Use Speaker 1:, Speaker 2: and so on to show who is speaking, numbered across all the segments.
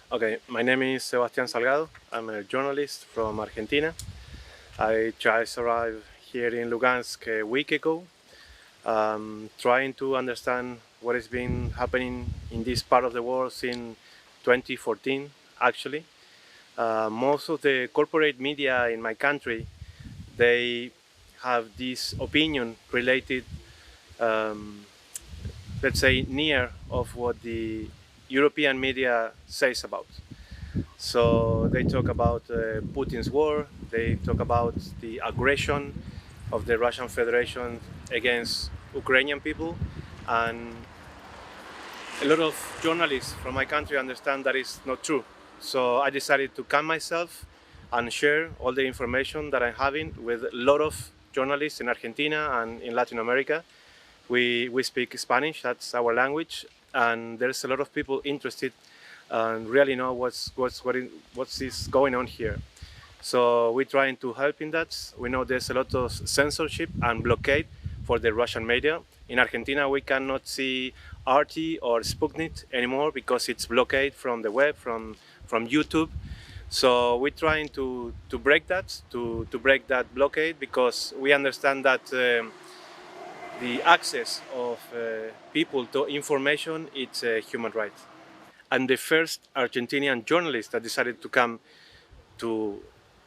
Speaker 1: Okay, my name is Sebastián Salgado. I'm a journalist from Argentina. I just arrived here in Lugansk a week ago, trying to understand what has been happening in this part of the world since 2014, actually. Most of the corporate media in my country, they have this opinion related, um, let's say, near of what the European media says about. So they talk about Putin's war, they talk about the aggression of the Russian Federation against Ukrainian people, and a lot of journalists from my country understand that is not true. So I decided to calm myself and share all the information that I'm having with a lot of journalists in Argentina and in Latin America. We speak Spanish, that's our language, and there's a lot of people interested and really know what's is going on here. So we're trying to help in that. We know there's a lot of censorship and blockade for the Russian media. In Argentina, we cannot see RT or Sputnik anymore because it's blockade from the web, from YouTube. So we're trying to break that, to break that blockade, because we understand that the access of people to information, it's a human right. And the first Argentinian journalist that decided to come to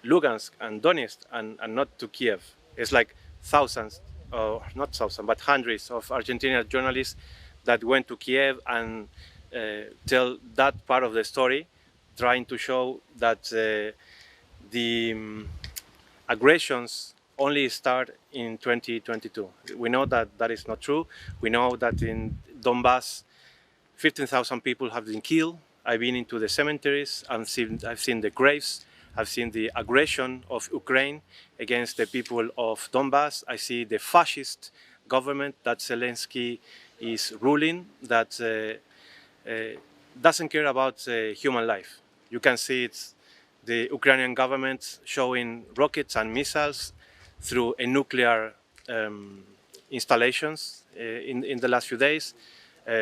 Speaker 1: Lugansk and Donetsk and not to Kiev. It's like thousands, or not thousands, but hundreds of Argentinian journalists that went to Kiev and tell that part of the story, trying to show that the aggressions only start in 2022. We know that that is not true. We know that in Donbass, 15,000 people have been killed. I've been into the cemeteries, I've seen the graves, I've seen the aggression of Ukraine against the people of Donbass. I see the fascist government that Zelensky is ruling, that doesn't care about human life. You can see it's the Ukrainian government showing rockets and missiles through a nuclear installations in the last few days,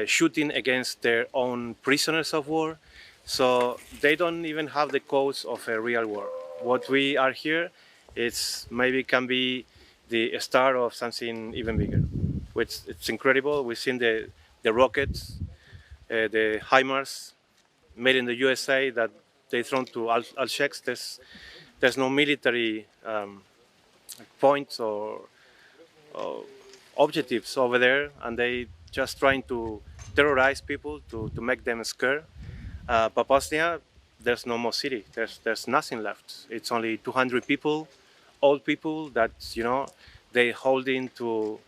Speaker 1: shooting against their own prisoners of war. So they don't even have the cause of a real war. What we are here, it's maybe can be the start of something even bigger. Which it's incredible. We've seen the rockets, the HIMARS made in the USA that they thrown to Al-Sheikhs. There's no military points or objectives over there, and they just trying to terrorize people to make them scared. Papasnia, there's no more city. There's nothing left. It's only 200 people, old people that they holding to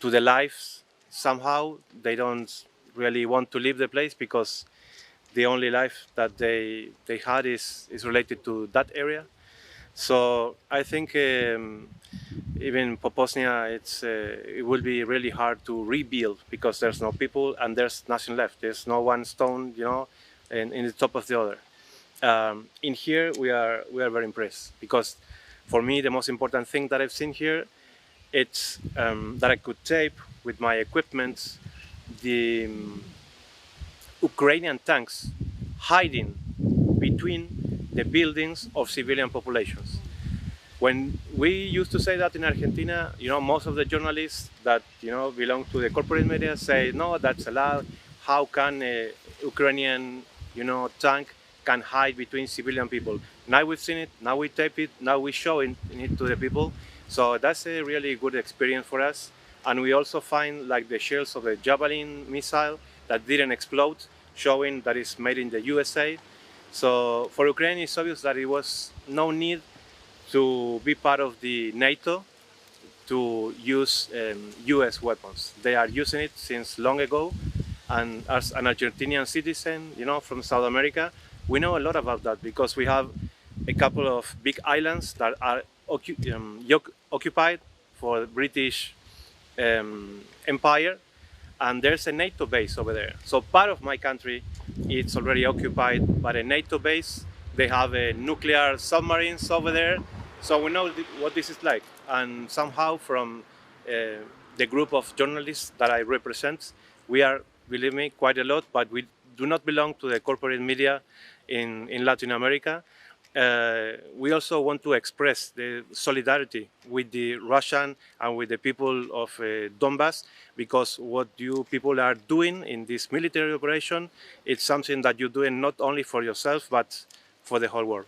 Speaker 1: their lives somehow. They don't really want to leave the place because the only life that they had is related to that area. So I think even Poposnia, it will be really hard to rebuild because there's no people and there's nothing left. There's no one stone, in the top of the other. In here, we are very impressed because for me, the most important thing that I've seen here, it's that I could tape with my equipment the Ukrainian tanks hiding between the buildings of civilian populations. When we used to say that in Argentina, most of the journalists that belong to the corporate media say, no, that's allowed. How can a Ukrainian tank can hide between civilian people? Now we've seen it. Now we tape it. Now we show it to the people. So that's a really good experience for us. And we also find like the shells of the Javelin missile that didn't explode, showing that it's made in the USA. So for Ukraine, it's obvious that it was no need to be part of the NATO to use US weapons. They are using it since long ago. And as an Argentinian citizen, from South America, we know a lot about that because we have a couple of big islands that are occupied for the British Empire, and there's a NATO base over there. So part of my country, it's already occupied by a NATO base. They have nuclear submarines over there. So we know what this is like. And somehow from the group of journalists that I represent, we are, believe me, quite a lot, but we do not belong to the corporate media in Latin America. We also want to express the solidarity with the Russian and with the people of Donbass, because what you people are doing in this military operation, it's something that you're doing not only for yourself, but for the whole world.